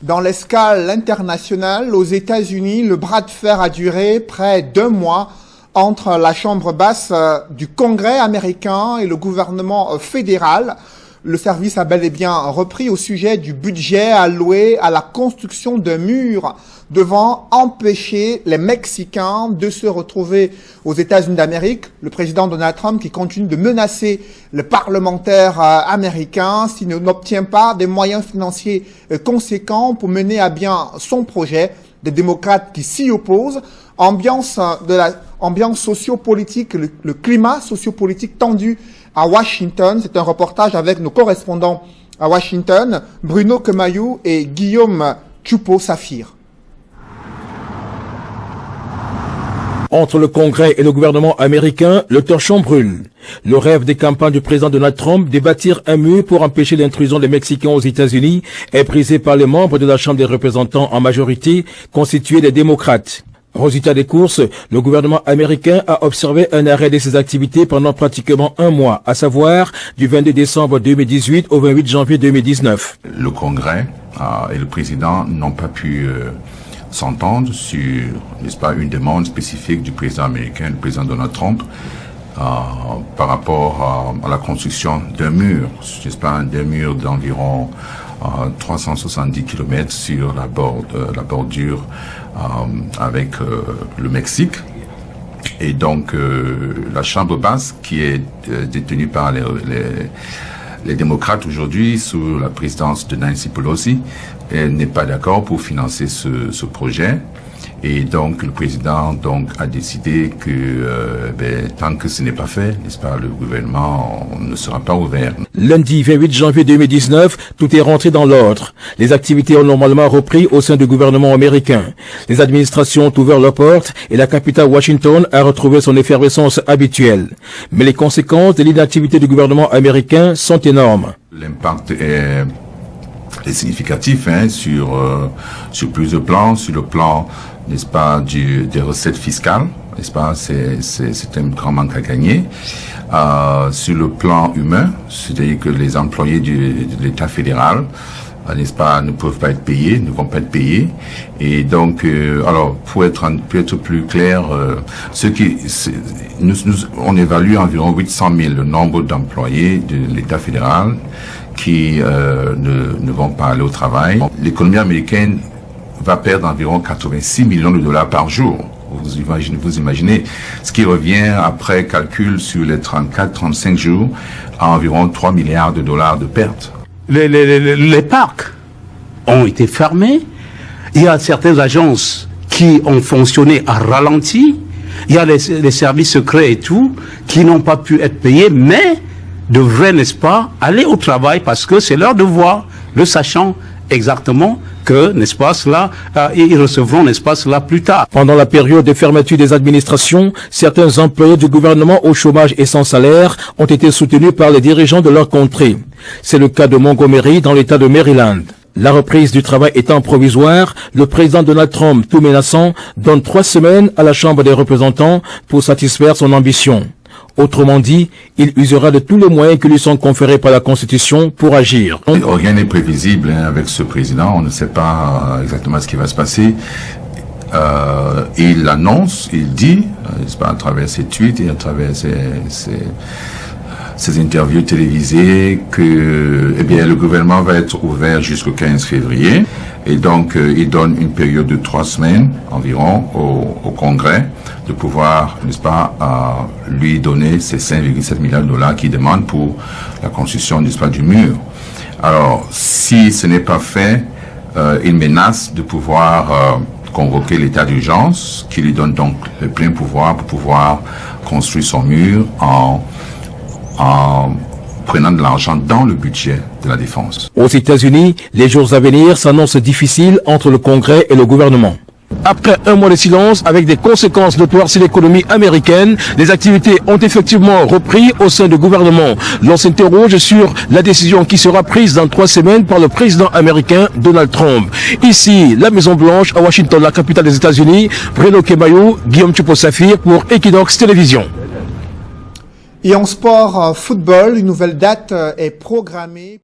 Dans l'escale internationale aux États-Unis, le bras de fer a duré près d'1 mois entre la chambre basse du Congrès américain et le gouvernement fédéral. Le service a bel et bien repris au sujet du budget alloué à la construction d'un mur devant empêcher les Mexicains de se retrouver aux États-Unis d'Amérique. Le président Donald Trump qui continue de menacer les parlementaires américains s'il n'obtient pas des moyens financiers conséquents pour mener à bien son projet. Des démocrates qui s'y opposent. Ambiance sociopolitique, le climat sociopolitique tendu à Washington. C'est un reportage avec nos correspondants à Washington, Bruno Kemayou et Guillaume Tchoupo-Saphir. Entre le Congrès et le gouvernement américain, le torchon brûle. Le rêve des campagnes du président Donald Trump de bâtir un mur pour empêcher l'intrusion des Mexicains aux États-Unis est brisé par les membres de la Chambre des représentants en majorité, constitués des démocrates. Résultat des courses, le gouvernement américain a observé un arrêt de ses activités pendant pratiquement 1 mois, à savoir du 22 décembre 2018 au 28 janvier 2019. Le Congrès et le président n'ont pas pu s'entendre sur, n'est-ce pas, une demande spécifique du président américain, le président Donald Trump, par rapport à la construction d'un mur, n'est-ce pas, d'un mur d'environ 370 km sur la bordure avec le Mexique. Et donc la Chambre basse, qui est détenue par les démocrates aujourd'hui sous la présidence de Nancy Pelosi, n'est pas d'accord pour financer ce projet. Et donc le président a décidé que tant que ce n'est pas fait, n'est-ce pas, le gouvernement ne sera pas ouvert. Lundi 28 janvier 2019, tout est rentré dans l'ordre. Les activités ont normalement repris au sein du gouvernement américain. Les administrations ont ouvert leurs portes et la capitale Washington a retrouvé son effervescence habituelle. Mais les conséquences de l'inactivité du gouvernement américain sont énormes. L'impact est significatif sur plusieurs plans, sur le plan, n'est-ce pas, des recettes fiscales, n'est-ce pas, c'est un grand manque à gagner. Sur le plan humain, c'est-à-dire que les employés de l'État fédéral, n'est-ce pas, ne peuvent pas être payés, ne vont pas être payés. Et donc, alors, pour être plus clair, on évalue environ 800 000 le nombre d'employés de l'État fédéral qui ne vont pas aller au travail. L'économie américaine va perdre environ 86 millions de dollars par jour. Vous imaginez, ce qui revient après calcul sur les 34-35 jours à environ 3 milliards de dollars de pertes. Les parcs ont été fermés. Il y a certaines agences qui ont fonctionné à ralenti. Il y a les services secrets et tout qui n'ont pas pu être payés, mais devraient, n'est-ce pas, aller au travail parce que c'est leur devoir, le sachant exactement que, n'est-ce pas, cela, ils recevront, n'est-ce pas, cela plus tard. Pendant la période de fermeture des administrations, certains employés du gouvernement au chômage et sans salaire ont été soutenus par les dirigeants de leur contrée. C'est le cas de Montgomery dans l'État de Maryland. La reprise du travail étant provisoire, le président Donald Trump, tout menaçant, donne 3 semaines à la Chambre des représentants pour satisfaire son ambition. Autrement dit, il usera de tous les moyens qui lui sont conférés par la Constitution pour agir. Rien n'est prévisible avec ce président. On ne sait pas exactement ce qui va se passer. Il annonce, il dit, n'est-ce pas, à travers ses tweets et à travers ses interviews télévisées que, eh bien, le gouvernement va être ouvert jusqu'au 15 février. Et donc, il donne une période de 3 semaines environ au Congrès de pouvoir, n'est-ce pas, lui donner ces 5,7 milliards de dollars qu'il demande pour la construction, n'est-ce pas, du mur. Alors, si ce n'est pas fait, il menace de pouvoir convoquer l'état d'urgence, qui lui donne donc le plein pouvoir pour pouvoir construire son mur en prenant de l'argent dans le budget de la défense. Aux États-Unis, les jours à venir s'annoncent difficiles entre le Congrès et le gouvernement. Après 1 mois de silence, avec des conséquences notoires sur l'économie américaine, les activités ont effectivement repris au sein du gouvernement. L'on s'interroge sur la décision qui sera prise dans 3 semaines par le président américain Donald Trump. Ici, la Maison-Blanche à Washington, la capitale des États-Unis, Bruno Kemayou, Guillaume Tchoupo-Saphir pour Equinox Télévision. Et en sport football, une nouvelle date est programmée.